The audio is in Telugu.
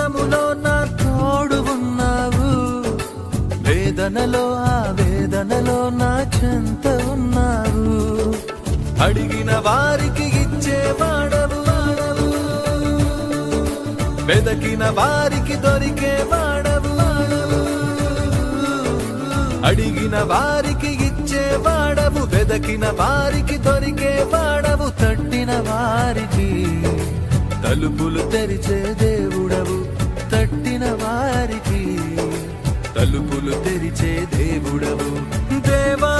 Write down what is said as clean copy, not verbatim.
కష్టములో నా తోడు ఉన్నావు, వేదనలో ఆ వేదనలో నా చెంత ఉన్నావు. అడిగిన వారికి ఇచ్చేవాడవు, వెదకిన వారికి దొరికేవాడవు. అడిగిన వారికి ఇచ్చేవాడవు, వెదకిన వారికి దొరికేవాడవు. తట్టిన వారికి తలుపులు తెరిచే దేవుడవు, తట్టిన వారికి తలుపులు తెరిచే దేవుడవు. దేవా